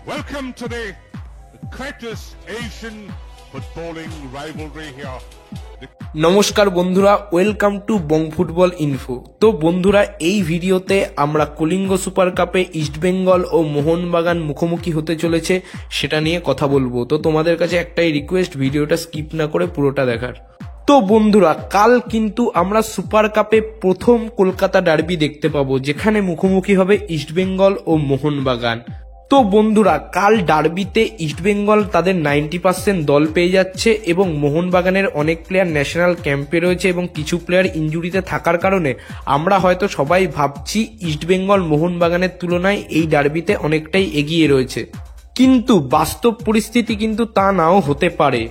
Welcome to the greatest Asian footballing rivalry here. নমস্কার বন্ধুরা, welcome to Bong football info. তো বন্ধুরা, এই ভিডিওতে আমরা কলিঙ্গ সুপার কাপে ইস্টবেঙ্গল ও মোহনবাগান মুখোমুখি হতে চলেছে সেটা নিয়ে কথা বলবো। তো তোমাদের কাছে একটাই রিকোয়েস্ট, ভিডিওটা স্কিপ না করে পুরোটা দেখার। তো বন্ধুরা, কাল কিন্তু আমরা সুপার কাপে প্রথম কলকাতা ডার্বি দেখতে পাবো, যেখানে মুখোমুখি হবে ইস্টবেঙ্গল ও মোহনবাগান। তো বন্ধুরা, কাল ডার্বিতে ইস্টবেঙ্গল তাদের 90% দল পেয়ে যাচ্ছে এবং মোহনবাগানের অনেক প্লেয়ার ন্যাশনাল ক্যাম্পে রয়েছে এবং কিছু প্লেয়ার ইনজুরিতে থাকার কারণে আমরা হয়তো সবাই ভাবছি ইস্টবেঙ্গল মোহনবাগানের তুলনায় এই ডার্বিতে অনেকটাই এগিয়ে রয়েছে, কিন্তু বাস্তব পরিস্থিতি কিন্তু তা নাও হতে পারে।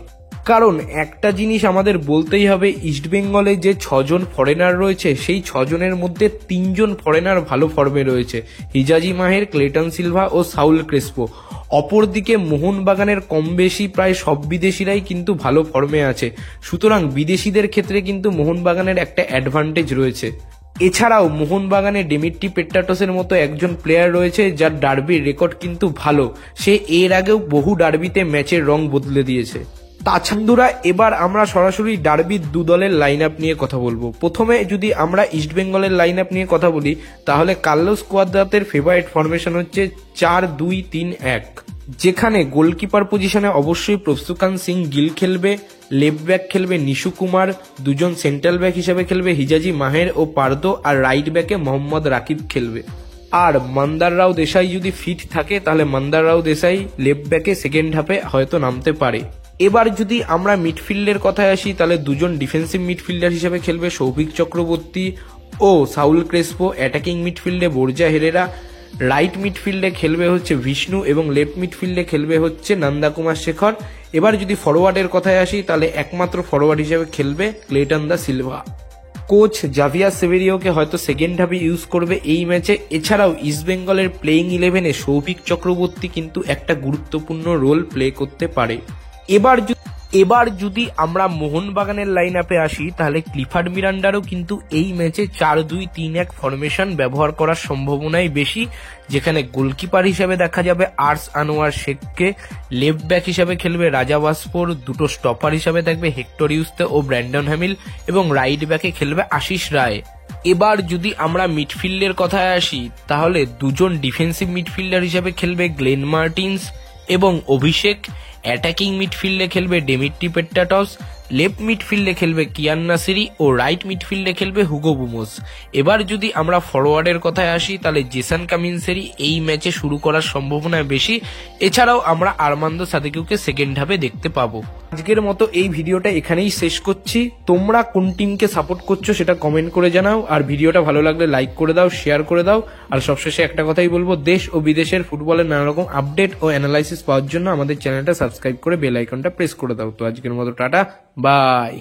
কারণ একটা জিনিস আমাদের বলতেই হবে, ইস্টবেঙ্গলে যে 6 জন ফরেনার রয়েছে সেই 6 জনের মধ্যে 3 জন ফরেনার ভালো ফর্মে রয়েছে, হিজাজি মাহের, ক্লেটন সিলভা ও সাউল ক্রেসপো। অপরদিকে মোহনবাগানের কম বেশি প্রায় সব বিদেশিরাই কিন্তু ভালো ফর্মে আছে, সুতরাং বিদেশিদের ক্ষেত্রে কিন্তু মোহনবাগানের একটা অ্যাডভান্টেজ রয়েছে। এছাড়াও মোহনবাগানে ডেমিট্রি পেট্রাটোসের মতো একজন প্লেয়ার রয়েছে যার ডার্বির রেকর্ড কিন্তু ভালো, সে এর আগেও বহু ডার্বিতে ম্যাচের রং বদলে দিয়েছে। তাছাড়া এবার আমরা সরাসরি ডার্বির দু দলের লাইন আপ নিয়ে কথা বলবো। প্রথমে যদি আমরা ইস্টবেঙ্গলের লাইন আপ নিয়ে কথা বলি, তাহলে কার্লোস কোয়াদ্রাতের ফেভারিট ফরমেশন হচ্ছে 4-2-3-1, যেখানে গোলকিপার পজিশনে অবশ্যই প্রস্তুকান সিং গিল খেলবে, লেফট ব্যাক খেলবে নিশু কুমার, দুজন সেন্ট্রাল ব্যাক হিসেবে খেলবে হিজাজি মাহের ও পার্দো, আর রাইট ব্যাকে মোহাম্মদ রাকিব খেলবে। আর মন্দার রাও দেশাই যদি ফিট থাকে তাহলে মন্দার রাও দেশাই লেফট ব্যাকে সেকেন্ড হাফে হয়তো নামতে পারে। এবার যদি আমরা মিডফিল্ডের কথায় আসি, তাহলে দুজন ডিফেন্সিভ মিডফিল্ডার হিসেবে খেলবে সৌভিক চক্রবর্তী ও সাউল ক্রেসপো, অ্যাটাকিং মিডফিল্ডে বর্জা হেরেরা, রাইট মিডফিল্ডে খেলবে হচ্ছে বিষ্ণু এবং লেফট মিডফিল্ডে খেলবে হচ্ছে নন্দা কুমার শেখর। এবার যদি ফরওয়ার্ডের কথায় আসি, তাহলে একমাত্র ফরওয়ার্ড হিসেবে খেলবে Cleiton da Silva. Coach Javier সেভেরিওকে হয়তো সেকেন্ড হাফে ইউজ করবে এই ম্যাচে। এছাড়াও ইস্টবেঙ্গলের প্লেইং 11-এ সৌভিক চক্রবর্তী কিন্তু একটা গুরুত্বপূর্ণ রোল প্লে করতে পারে। এবার যদি আমরা মোহনবাগানের লাইন আপে আসি, তাহলে ক্লিফার্ড মিরান্ডারও কিন্তু এই ম্যাচে 4-2-3-1 ফরমেশন ব্যবহার করার সম্ভাবনাই বেশি, যেখানে গোলকিপার হিসেবে দেখা যাবে আর্স আনোয়ার শেখকে, লেফট ব্যাক হিসেবে খেলবে রাজা ভাস্কর, দুটো স্টপার হিসেবে থাকবে হেক্টর ইউস্তে ও ব্র্যান্ডন হ্যামিল এবং রাইট ব্যাকে খেলবে আশিস রায়। এবার যদি আমরা মিডফিল্ডের কথায় আসি, তাহলে দুজন ডিফেন্সিভ মিডফিল্ডার হিসেবে খেলবে গ্লেন মার্টিন্স এবং অভিষেক, অ্যাটাকিং মিডফিল্ডে খেলবে ডেমিট্রি পেট্রাটোস, লেফট মিডফিল্ডে খেলবে কিয়ান নাসিরি ও রাইট মিডফিল্ডে খেলবে হুগো বুমোস। এবার যদি আমরা ফরওয়ার্ডের কথায় আসি, তাহলে জেসন কামিন্সেরই এই ম্যাচে শুরু করার সম্ভাবনা বেশি। এছাড়াও আমরা আরমান্দো সাদিকুকে সেকেন্ড হাফে দেখতে পাবো। আজকের মতো এই ভিডিওটা এখানেই শেষ করছি। তোমরা কোন টিমকে সাপোর্ট করছো সেটা কমেন্ট করে জানাও, আর ভিডিওটা ভালো লাগলে লাইক করে দাও, শেয়ার করে দাও। আর সবশেষে একটা কথাই বলবো, দেশ ও বিদেশের ফুটবলের নানা রকম আপডেট ও অ্যানালাইসিস পাওয়ার জন্য আমাদের চ্যানেলটা সাবস্ক্রাইব করে বেল আইকনটা প্রেস করে দাও। তো আজকের মতো টাটা, বাই।